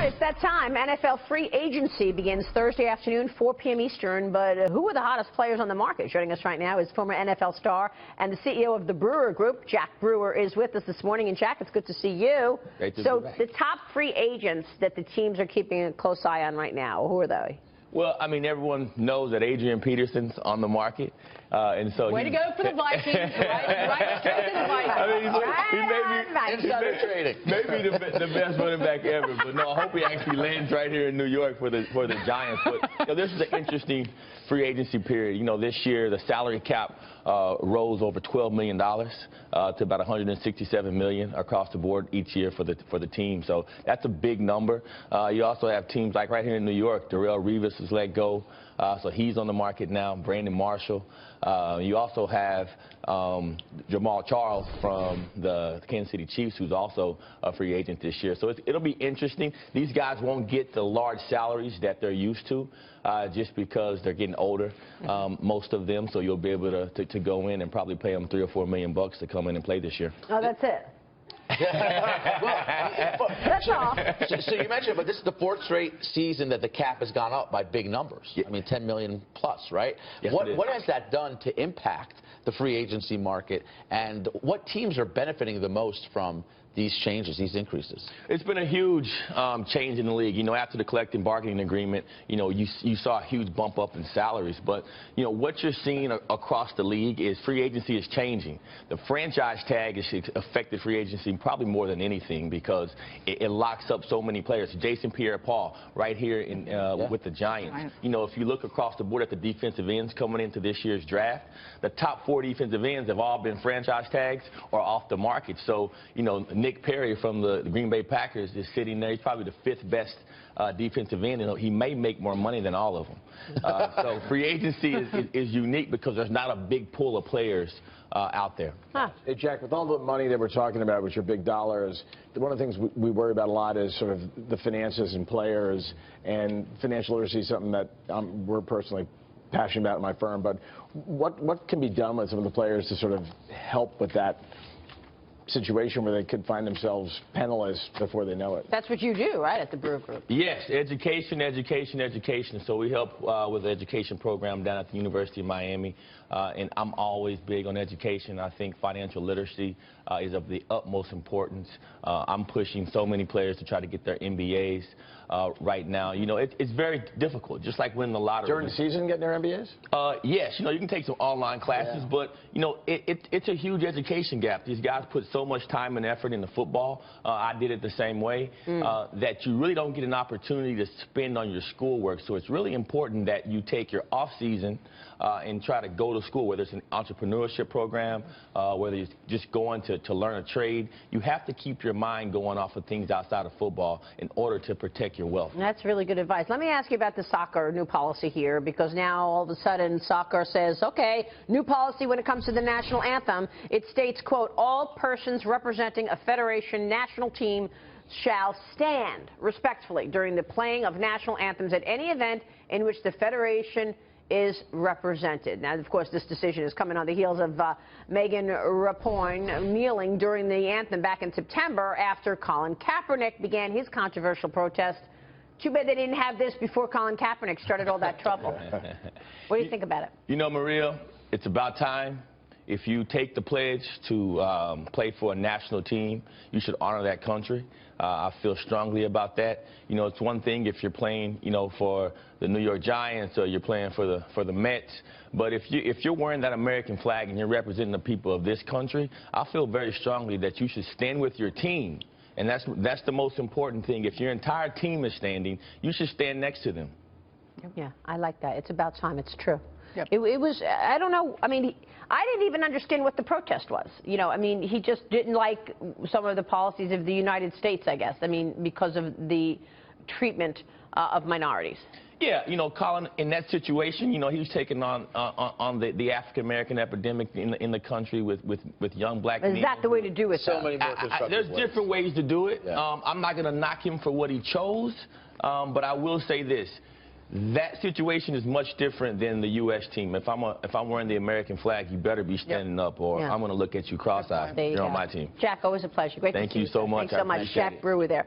right, it's that time. NFL free agency begins Thursday afternoon, 4 p.m. Eastern. But who are the hottest players on the market? Joining us right now is former NFL star and the CEO of the Brewer Group. Jack Brewer is with us this morning. And Jack, it's good to see you. Great to so be back. the top free agents that the teams are keeping a close eye on right now, who are they? Well, I mean, everyone knows that Adrian Peterson's on the market, and so way to go for the Vikings, right straight to the Vikings. I mean, he may be the best running back ever, but no, I hope he actually lands right here in New York for the Giants. But you know, this is an interesting free agency period. You know, this year the salary cap rose over $12 million to about $167 million across the board each year for the team. So that's a big number. You also have teams like right here in New York, Darrelle Revis was let go, so he's on the market now. Brandon Marshall. You also have Jamal Charles from the Kansas City Chiefs, who's also a free agent this year. So it'll be interesting. These guys won't get the large salaries that they're used to just because they're getting older, most of them. So you'll be able to go in and probably pay them $3 or $4 million to come in and play this year. Oh, that's it. That's all. So you mentioned, but this is the fourth straight season that the cap has gone up by big numbers. Yeah. I mean, 10 million plus, right? Yes, What has that done to impact the free agency market, and what teams are benefiting the most from these changes, these increases? It's been a huge change in the league. You know, after the collective bargaining agreement, you know, you saw a huge bump up in salaries. But, you know, what you're seeing across the league is free agency is changing. The franchise tag has affected free agency probably more than anything because it locks up so many players. Jason Pierre-Paul right here with the Giants. You know, if you look across the board at the defensive ends coming into this year's draft, the top 4 defensive ends have all been franchise tags or off the market. So, you know, Nick Perry from the Green Bay Packers is sitting there. He's probably the 5th best defensive end, and he may make more money than all of them. So free agency is unique because there's not a big pool of players out there. Hey, Jack, with all the money that we're talking about, which are big dollars, one of the things we worry about a lot is sort of the finances and players, and financial literacy is something that we're personally passionate about in my firm. But what can be done with some of the players to sort of help with that situation where they could find themselves penniless before they know it? That's what you do, right, at the Brewer Group? Yes, education, education, education. So we help with the education program down at the University of Miami, and I'm always big on education. I think financial literacy is of the utmost importance. I'm pushing so many players to try to get their MBAs right now. You know, it's very difficult, just like winning the lottery. During the season, getting their MBAs? Yes, you know, you can take some online classes, but, you know, it's a huge education gap. These guys put so much time and effort into football. I did it the same way, that you really don't get an opportunity to spend on your schoolwork. So it's really important that you take your off season and try to go to school, whether it's an entrepreneurship program, whether it's just going to learn a trade. You have to keep your mind going off of things outside of football in order to protect your wealth. That's really good advice. Let me ask you about the soccer new policy here, because now all of a sudden soccer says, okay, new policy when it comes to the national anthem. It states, quote, all persons representing a federation national team shall stand respectfully during the playing of national anthems at any event in which the federation is represented. Now, of course, this decision is coming on the heels of Megan Rapinoe kneeling during the anthem back in September after Colin Kaepernick began his controversial protest. Too bad they didn't have this before Colin Kaepernick started all that trouble. What do you think about it? You know, Maria, it's about time. If you take the pledge to play for a national team, you should honor that country. I feel strongly about that. You know, it's one thing if you're playing, you know, for the New York Giants or you're playing for the Mets, but if you're wearing that American flag and you're representing the people of this country, I feel very strongly that you should stand with your team. And that's the most important thing. If your entire team is standing, you should stand next to them. Yeah, I like that. It's about time. It's true. Yep. It was, I don't know, I mean, I didn't even understand what the protest was. You know, I mean, he just didn't like some of the policies of the United States, I guess. I mean, because of the treatment of minorities. Yeah, you know, Colin, in that situation, you know, he was taking on the African-American epidemic in the country with young black men. Is that the way to do it, So though? many more constructive There's ways. different ways to do it. Yeah. I'm not going to knock him for what he chose, but I will say this. That situation is much different than the U.S. team. If I'm wearing the American flag, you better be standing up, or I'm going to look at you cross-eyed. You're on my team. Jack, always a pleasure. Great to see you. Thank you so much. Thanks so much. Jack Brewer there.